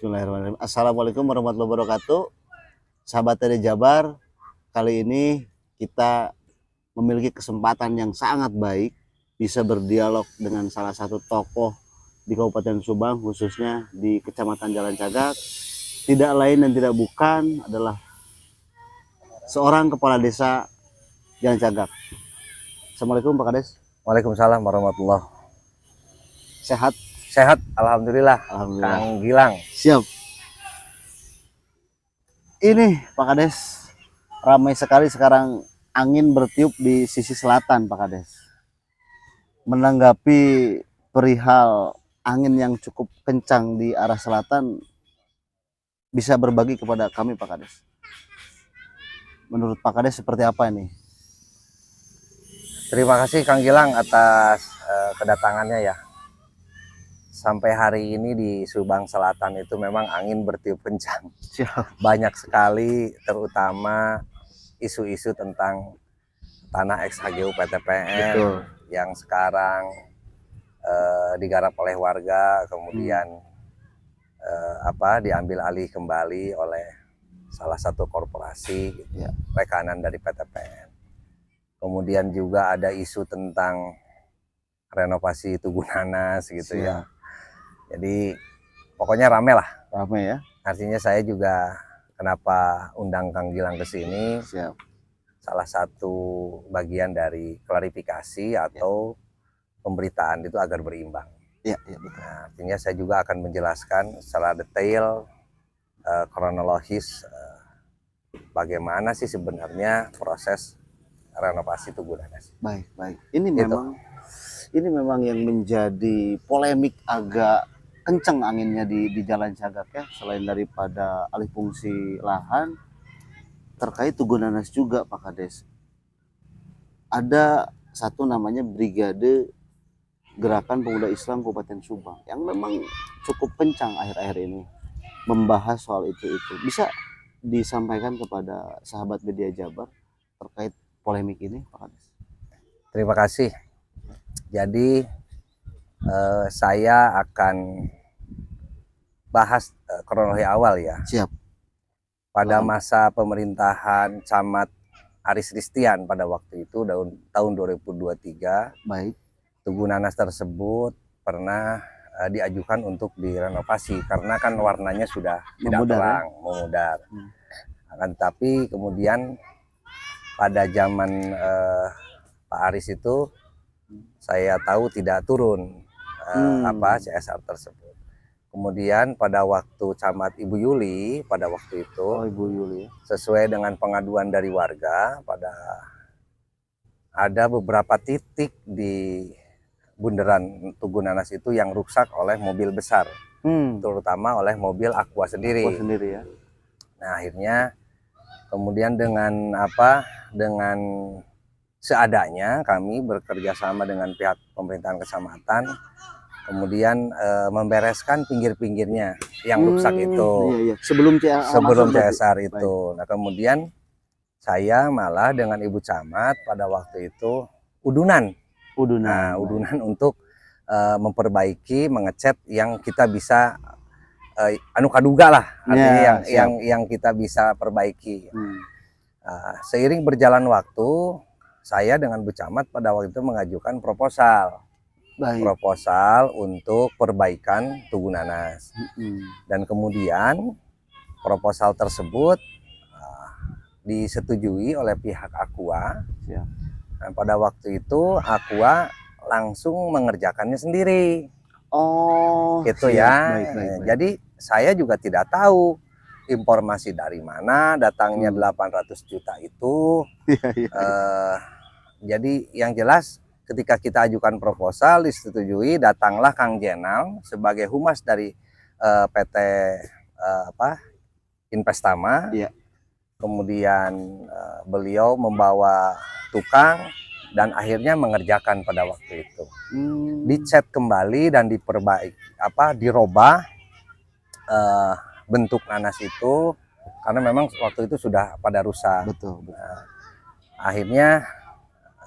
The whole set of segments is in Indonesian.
Bismillahirrahmanirrahim. Assalamualaikum warahmatullahi wabarakatuh. Sahabat dari Jabar, kali ini kita memiliki kesempatan yang sangat baik bisa berdialog dengan salah satu tokoh di Kabupaten Subang, khususnya di Kecamatan Jalan Cagak. Tidak lain dan tidak bukan adalah seorang kepala desa Jalan Cagak. Assalamualaikum Pak Kades. Waalaikumsalam warahmatullahi. Sehat? Sehat, alhamdulillah. Alhamdulillah. Kang Gilang. Siap. Ini Pak Kades, ramai sekali sekarang angin bertiup di sisi selatan Pak Kades. Menanggapi perihal angin yang cukup kencang di arah selatan, bisa berbagi kepada kami Pak Kades. Menurut Pak Kades seperti apa ini? Terima kasih Kang Gilang atas kedatangannya ya. Sampai hari ini di Subang Selatan itu memang angin bertiup kencang. Siap. Banyak sekali, terutama isu-isu tentang tanah ex-HGU PTPN. Betul. Yang sekarang digarap oleh warga, kemudian diambil alih kembali oleh salah satu korporasi gitu, Ya. rekanan dari PTPN. Kemudian juga ada isu tentang renovasi Tugu Nanas gitu. Siap. Ya. Jadi pokoknya rame lah. Rame ya. Artinya saya juga kenapa undang Kang Gilang ke sini. Siap. Salah satu bagian dari klarifikasi atau pemberitaan itu agar berimbang. Iya, ya, betul. Nah, artinya saya juga akan menjelaskan secara detail kronologis bagaimana sih sebenarnya proses renovasi Tugu Nanas. Baik, baik. Ini memang yang menjadi polemik agak kencang anginnya di Jalan Cagak ya, selain daripada alih fungsi lahan terkait Tugu Nanas juga Pak Kades. Ada satu namanya Brigade Gerakan Pemuda Islam Kabupaten Subang yang memang cukup kencang akhir-akhir ini membahas soal itu. Bisa disampaikan kepada sahabat media Jabar terkait polemik ini Pak Kades? Terima kasih. Jadi saya akan bahas kronologi awal ya. Siap. Pada masa pemerintahan Camat Aris Ristian pada waktu itu tahun 2023, baik, Tugu Nanas tersebut pernah diajukan untuk direnovasi karena kan warnanya sudah tidak terang, memudar. Akan tetapi kemudian pada zaman Pak Aris itu saya tahu tidak turun CSR tersebut. Kemudian pada waktu Camat Ibu Yuli pada waktu itu, Ibu Yuli, sesuai dengan pengaduan dari warga, ada beberapa titik di bundaran Tugu Nanas itu yang rusak oleh mobil besar, terutama oleh mobil Aqua sendiri. Ya. Nah akhirnya kemudian dengan seadanya kami bekerja sama dengan pihak pemerintahan kecamatan, kemudian membereskan pinggir-pinggirnya yang rusak itu. Iya. Sebelum CSR itu. Nah kemudian saya malah dengan Ibu Camat pada waktu itu udunan untuk memperbaiki, mengecat yang kita bisa kaduga lah, artinya yang kita bisa perbaiki. Seiring berjalan waktu, saya dengan Bu Camat pada waktu itu mengajukan proposal. Proposal untuk perbaikan Tugu Nanas. Dan kemudian proposal tersebut disetujui oleh pihak Aqua. Dan pada waktu itu Aqua langsung mengerjakannya sendiri. Gitu ya. Baik. Jadi saya juga tidak tahu informasi dari mana datangnya 800 juta itu. Jadi yang jelas ketika kita ajukan proposal disetujui, datanglah Kang Jenal sebagai humas dari PT Investama. Kemudian beliau membawa tukang dan akhirnya mengerjakan pada waktu itu. Dicat kembali dan dirobah bentuk nanas itu karena memang waktu itu sudah pada rusak. Betul. Akhirnya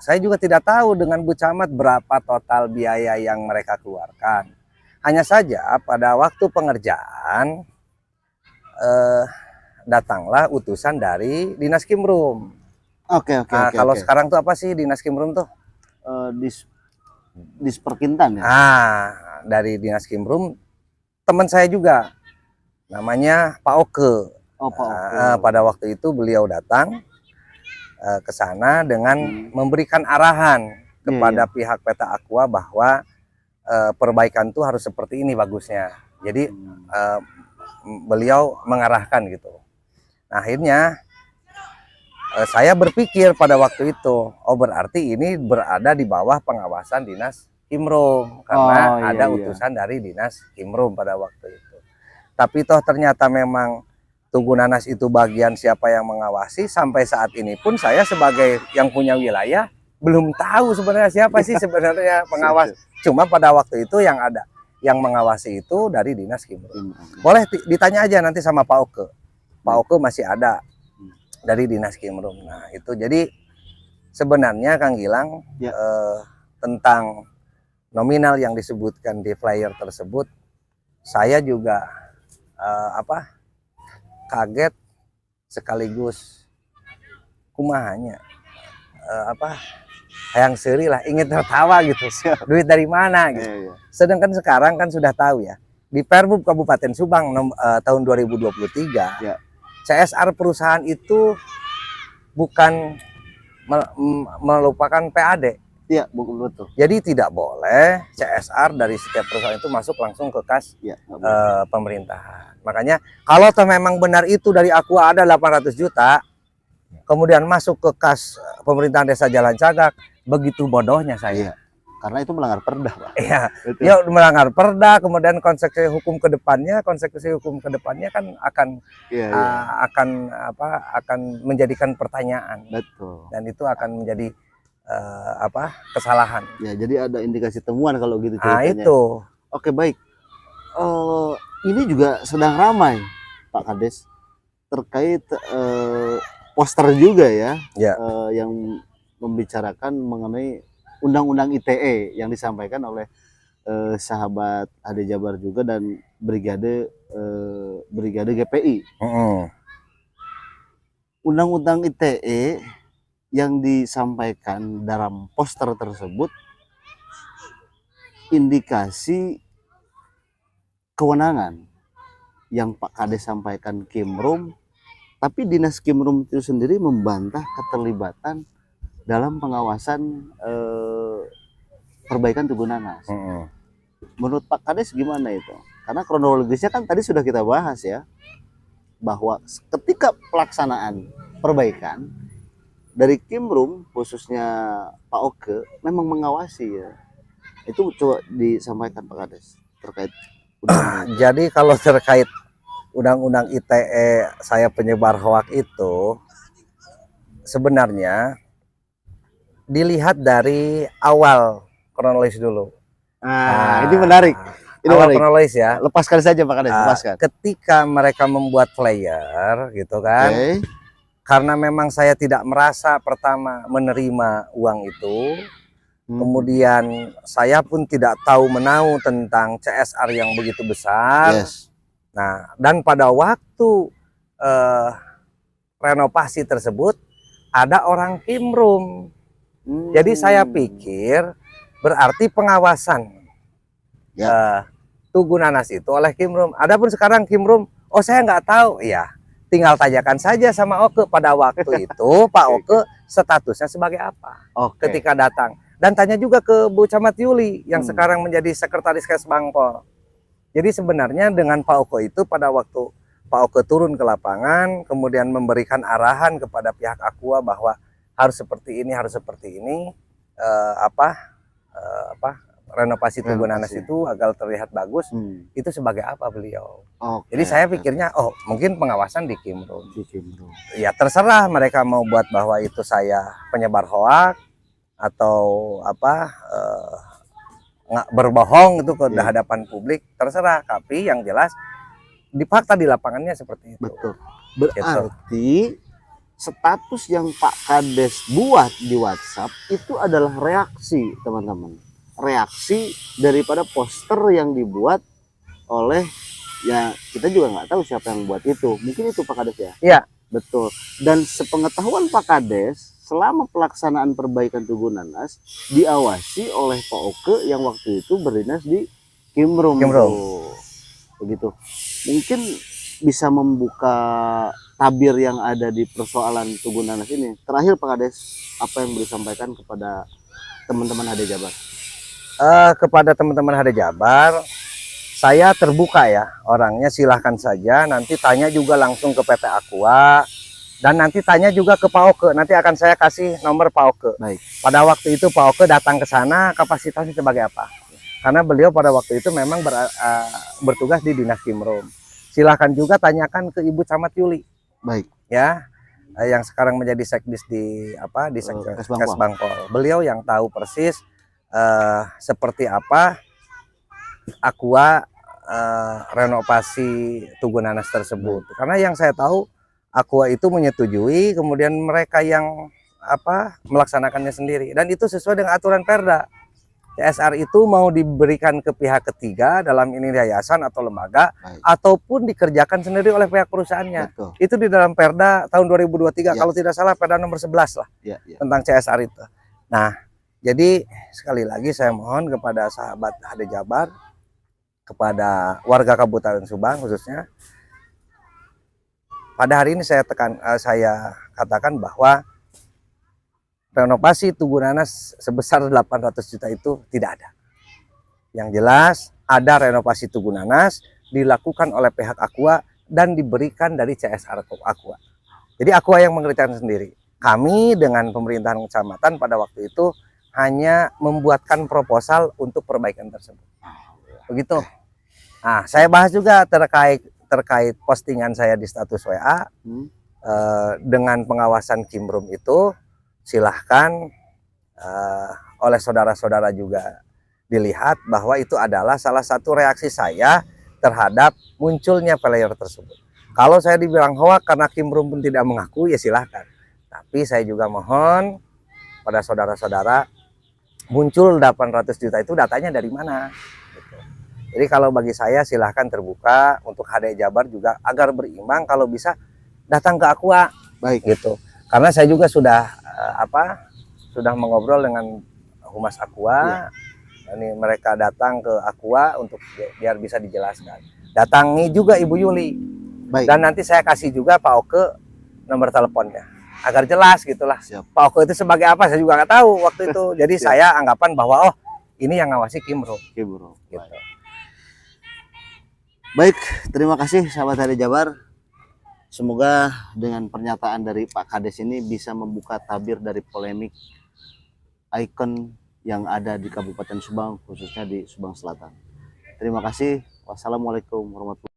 saya juga tidak tahu dengan Bu Camat berapa total biaya yang mereka keluarkan. Hanya saja pada waktu pengerjaan datanglah utusan dari Dinas Kimrum. Oke. Kalau sekarang tuh apa sih Dinas Kimrum tuh? Disperkintan ya. Dari Dinas Kimrum teman saya juga namanya Pak Oke. Pak Oke. Pada waktu itu beliau datang ke sana dengan memberikan arahan kepada pihak PT Aqua bahwa perbaikan tuh harus seperti ini bagusnya. Jadi beliau mengarahkan gitu. Nah, akhirnya saya berpikir pada waktu itu, oh berarti ini berada di bawah pengawasan Dinas Kimrum karena ada utusan dari Dinas Kimrum pada waktu itu. Tapi toh ternyata memang Tugu Nanas itu bagian siapa yang mengawasi. Sampai saat ini pun saya sebagai yang punya wilayah belum tahu sebenarnya siapa sih sebenarnya pengawas. Cuma pada waktu itu yang ada yang mengawasi itu dari Dinas Kimrum. Boleh ditanya aja nanti sama Pak Oke. Pak Oke masih ada dari Dinas Kimrum. Nah itu jadi sebenarnya Kang Gilang tentang nominal yang disebutkan di flyer tersebut, saya juga kaget sekaligus kumahanya hayang seuri lah, ingin tertawa gitu. Duit dari mana gitu. Sedangkan sekarang kan sudah tahu ya, di Perbub Kabupaten Subang tahun 2023 CSR perusahaan itu bukan melupakan PAD. Iya, betul. Jadi tidak boleh CSR dari setiap perusahaan itu masuk langsung ke kas pemerintahan. Makanya kalau memang benar itu dari Aqua ada 800 juta, kemudian masuk ke kas pemerintahan Desa Jalan Cagak, begitu bodohnya saya. Karena itu melanggar perda, Pak. Iya, ya melanggar perda, kemudian konsekuensi hukum ke depannya kan akan menjadikan pertanyaan. Betul. Dan itu akan menjadi kesalahan. Ya, jadi ada indikasi temuan kalau gitu ceritanya. Itu. Oke, baik. Ini juga sedang ramai, Pak Kades, terkait poster juga ya. Yang membicarakan mengenai Undang-Undang ITE yang disampaikan oleh sahabat Ade Jabar juga dan Brigade GPI. Undang-Undang ITE yang disampaikan dalam poster tersebut indikasi kewenangan yang Pak Kades sampaikan Kimrum, tapi Dinas Kimrum itu sendiri membantah keterlibatan dalam pengawasan perbaikan Tugu Nanas. Menurut Pak Kades gimana itu? Karena kronologisnya kan tadi sudah kita bahas ya, bahwa ketika pelaksanaan perbaikan dari Kimrum khususnya Pak Oke memang mengawasi ya. Itu coba disampaikan Pak Kades terkait jadi kalau terkait Undang-Undang ITE saya penyebar hoak itu sebenarnya dilihat dari awal kronologis dulu. Ini menarik. Ini awal kronologis ya. Lepaskan saja Pak Kades, lepaskan. Ketika mereka membuat flyer gitu kan. Karena memang saya tidak merasa pertama menerima uang itu. Kemudian saya pun tidak tahu menahu tentang CSR yang begitu besar. Nah, dan pada waktu renovasi tersebut ada orang Kimrum. Jadi saya pikir berarti pengawasan Tugu Nanas itu oleh Kimrum. Adapun sekarang Kimrum, saya nggak tahu. Ya, tinggal tanyakan saja sama Oke pada waktu itu Pak Oke statusnya sebagai apa ketika datang. Dan tanya juga ke Bu Camat Yuli yang sekarang menjadi Sekretaris Kesbangpol. Jadi sebenarnya dengan Pak Oke itu pada waktu Pak Oke turun ke lapangan, kemudian memberikan arahan kepada pihak Aqua bahwa harus seperti ini, renovasi Tugu Nanas itu agar terlihat bagus. Itu sebagai apa beliau? Jadi saya pikirnya, mungkin pengawasan di Kimrum. Ya terserah mereka mau buat bahwa itu saya penyebar hoak atau berbohong itu ke hadapan publik, terserah. Tapi yang jelas di fakta di lapangannya seperti itu. Betul. Berarti status yang Pak Kades buat di WhatsApp itu adalah reaksi, teman-teman. Reaksi daripada poster yang dibuat oleh ya kita juga nggak tahu siapa yang buat itu. Mungkin itu Pak Kades ya. Iya. Betul. Dan sepengetahuan Pak Kades, selama pelaksanaan perbaikan Tugu Nanas diawasi oleh Pak Oke yang waktu itu berdinas di Kimrum. Tuh. Begitu. Mungkin bisa membuka tabir yang ada di persoalan Tugu Nanas ini. Terakhir Pak Kades, apa yang boleh disampaikan kepada teman-teman HD Jabar? Kepada teman-teman HD Jabar, saya terbuka ya orangnya, silahkan saja nanti tanya juga langsung ke PT Aqua dan nanti tanya juga ke Pak Oke, nanti akan saya kasih nomor Pak Oke. Baik. Pada waktu itu Pak Oke datang ke sana, kapasitasnya sebagai apa? Karena beliau pada waktu itu memang bertugas di Dinas Kimrum. Silahkan juga tanyakan ke Ibu Camat Yuli. Baik. Ya, yang sekarang menjadi sekdis di Kes Bangpol. Beliau yang tahu persis seperti apa Aqua renovasi Tugu Nanas tersebut. Karena yang saya tahu Aqua itu menyetujui, kemudian mereka yang melaksanakannya sendiri, dan itu sesuai dengan aturan Perda. CSR itu mau diberikan ke pihak ketiga, dalam ini yayasan atau lembaga, ataupun dikerjakan sendiri oleh pihak perusahaannya. Betul. Itu di dalam Perda tahun 2023 kalau tidak salah, Perda nomor 11 lah tentang CSR itu. Nah, jadi sekali lagi saya mohon kepada sahabat HD Jabar, kepada warga Kabupaten Subang khususnya, pada hari ini saya katakan bahwa renovasi Tugu Nanas sebesar 800 juta itu tidak ada. Yang jelas ada renovasi Tugu Nanas dilakukan oleh pihak Aqua dan diberikan dari CSR Aqua. Jadi Aqua yang mengerjakan sendiri. Kami dengan pemerintahan kecamatan pada waktu itu hanya membuatkan proposal untuk perbaikan tersebut. Begitu. Nah, saya bahas juga terkait postingan saya di status WA dengan pengawasan Kimrum itu. Silahkan oleh saudara-saudara juga dilihat bahwa itu adalah salah satu reaksi saya terhadap munculnya player tersebut. Kalau saya dibilang hoax karena Kimrum pun tidak mengaku, ya silahkan. Tapi saya juga mohon pada saudara-saudara, muncul 800 juta itu datanya dari mana? Gitu. Jadi kalau bagi saya silahkan terbuka untuk HD Jabar juga agar berimbang, kalau bisa datang ke Aqua. Baik gitu. Karena saya juga sudah mengobrol dengan Humas Aqua. Ini mereka datang ke Aqua untuk biar bisa dijelaskan. Datangi juga Ibu Yuli. Baik. Dan nanti saya kasih juga Pak Oke nomor teleponnya agar jelas gitulah. Siap. Pak Oke itu sebagai apa saya juga nggak tahu waktu itu. Jadi saya anggapan bahwa ini yang ngawasi Kimrum. Gitu. Baik, terima kasih sahabat HD Jabar. Semoga dengan pernyataan dari Pak Kades ini bisa membuka tabir dari polemik ikon yang ada di Kabupaten Subang, khususnya di Subang Selatan. Terima kasih. Wassalamualaikum warahmatullahi wabarakatuh.